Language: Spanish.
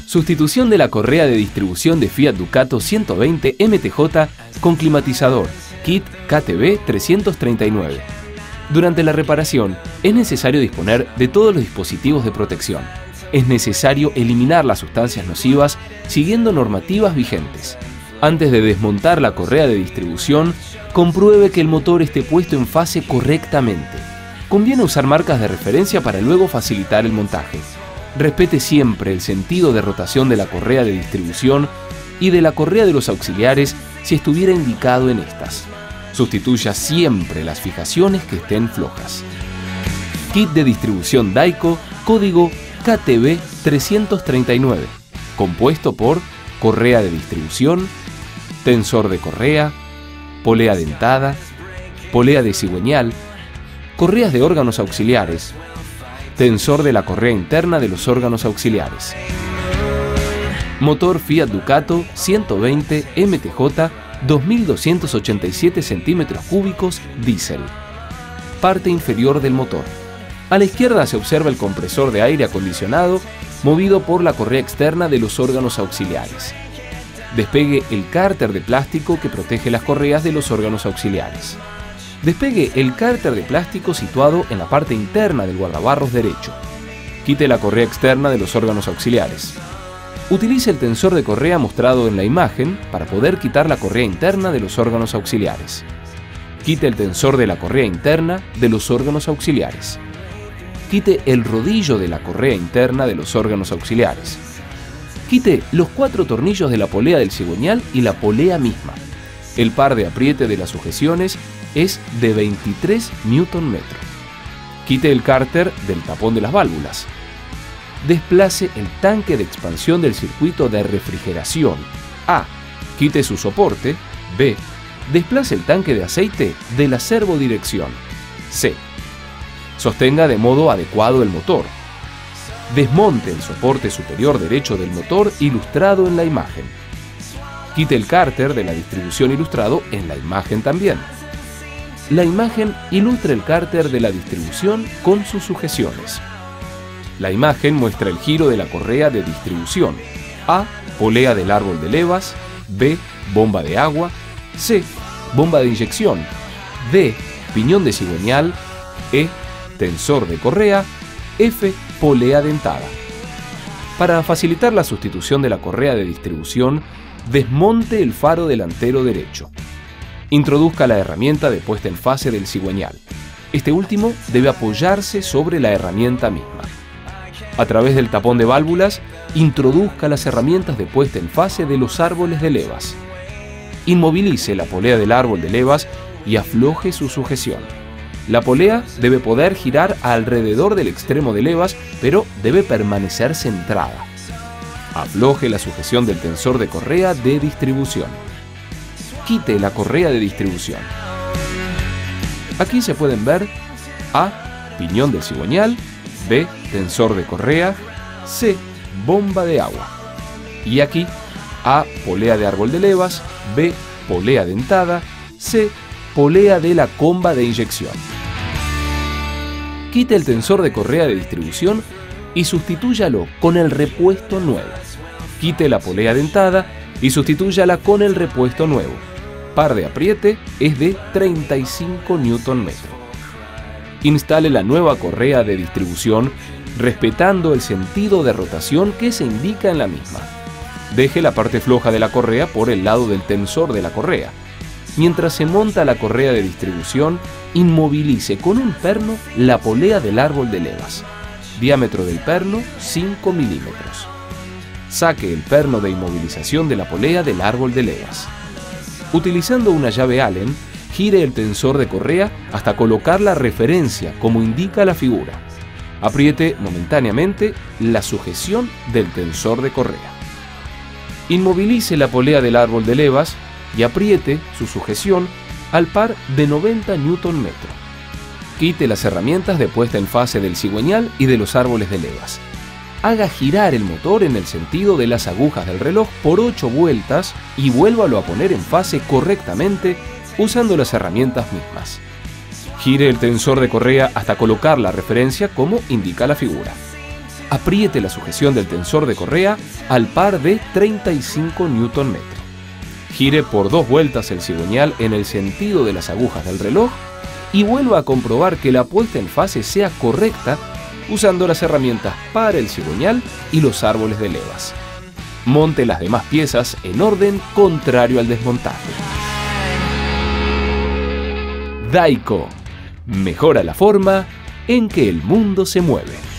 Sustitución de la correa de distribución de Fiat Ducato 120 MTJ con climatizador, kit KTB 339. Durante la reparación, es necesario disponer de todos los dispositivos de protección. Es necesario eliminar las sustancias nocivas siguiendo normativas vigentes. Antes de desmontar la correa de distribución, compruebe que el motor esté puesto en fase correctamente. Conviene usar marcas de referencia para luego facilitar el montaje. Respete siempre el sentido de rotación de la correa de distribución y de la correa de los auxiliares si estuviera indicado en estas. Sustituya siempre las fijaciones que estén flojas. Kit de distribución Daico, código KTB 339, compuesto por correa de distribución, tensor de correa, polea dentada, polea de cigüeñal, correas de órganos auxiliares, tensor de la correa interna de los órganos auxiliares. Motor Fiat Ducato 120 MTJ 2287 centímetros cúbicos diésel. Parte inferior del motor. A la izquierda se observa el compresor de aire acondicionado movido por la correa externa de los órganos auxiliares. Despegue el cárter de plástico que protege las correas de los órganos auxiliares. Despegue el cárter de plástico situado en la parte interna del guardabarros derecho. Quite la correa externa de los órganos auxiliares. Utilice el tensor de correa mostrado en la imagen para poder quitar la correa interna de los órganos auxiliares. Quite el tensor de la correa interna de los órganos auxiliares. Quite el rodillo de la correa interna de los órganos auxiliares. Quite los 4 tornillos de la polea del cigüeñal y la polea misma. El par de apriete de las sujeciones es de 23 Nm. Quite el cárter del tapón de las válvulas. Desplace el tanque de expansión del circuito de refrigeración. A. Quite su soporte. B. Desplace el tanque de aceite de la servodirección. C. Sostenga de modo adecuado el motor. Desmonte el soporte superior derecho del motor ilustrado en la imagen. Quite el cárter de la distribución ilustrado en la imagen también. La imagen ilustra el cárter de la distribución con sus sujeciones. La imagen muestra el giro de la correa de distribución. A. Polea del árbol de levas. B. Bomba de agua. C. Bomba de inyección. D. Piñón de cigüeñal. E. Tensor de correa. F. Polea dentada. Para facilitar la sustitución de la correa de distribución, desmonte el faro delantero derecho. Introduzca la herramienta de puesta en fase del cigüeñal. Este último debe apoyarse sobre la herramienta misma. A través del tapón de válvulas, introduzca las herramientas de puesta en fase de los árboles de levas. Inmovilice la polea del árbol de levas y afloje su sujeción. La polea debe poder girar alrededor del extremo de levas, pero debe permanecer centrada. Afloje la sujeción del tensor de correa de distribución. Quite la correa de distribución. Aquí se pueden ver A. Piñón del cigüeñal. B. Tensor de correa. C. Bomba de agua. Y aquí A. Polea de árbol de levas. B. Polea dentada. C. Polea de la comba de inyección. Quite el tensor de correa de distribución y sustitúyalo con el repuesto nuevo. Quite la polea dentada y sustitúyala con el repuesto nuevo. Par de apriete es de 35 Nm. Instale la nueva correa de distribución respetando el sentido de rotación que se indica en la misma. Deje la parte floja de la correa por el lado del tensor de la correa. Mientras se monta la correa de distribución, inmovilice con un perno la polea del árbol de levas. Diámetro del perno 5 milímetros. Saque el perno de inmovilización de la polea del árbol de levas. Utilizando una llave Allen, gire el tensor de correa hasta colocar la referencia como indica la figura. Apriete momentáneamente la sujeción del tensor de correa. Inmovilice la polea del árbol de levas y apriete su sujeción al par de 90 Nm. Quite las herramientas de puesta en fase del cigüeñal y de los árboles de levas. Haga girar el motor en el sentido de las agujas del reloj por 8 vueltas y vuélvalo a poner en fase correctamente usando las herramientas mismas. Gire el tensor de correa hasta colocar la referencia como indica la figura. Apriete la sujeción del tensor de correa al par de 35 Nm. Gire por 2 vueltas el cigüeñal en el sentido de las agujas del reloj y vuelva a comprobar que la puesta en fase sea correcta usando las herramientas para el cigüeñal y los árboles de levas. Monte las demás piezas en orden contrario al desmontaje. Daico. Mejora la forma en que el mundo se mueve.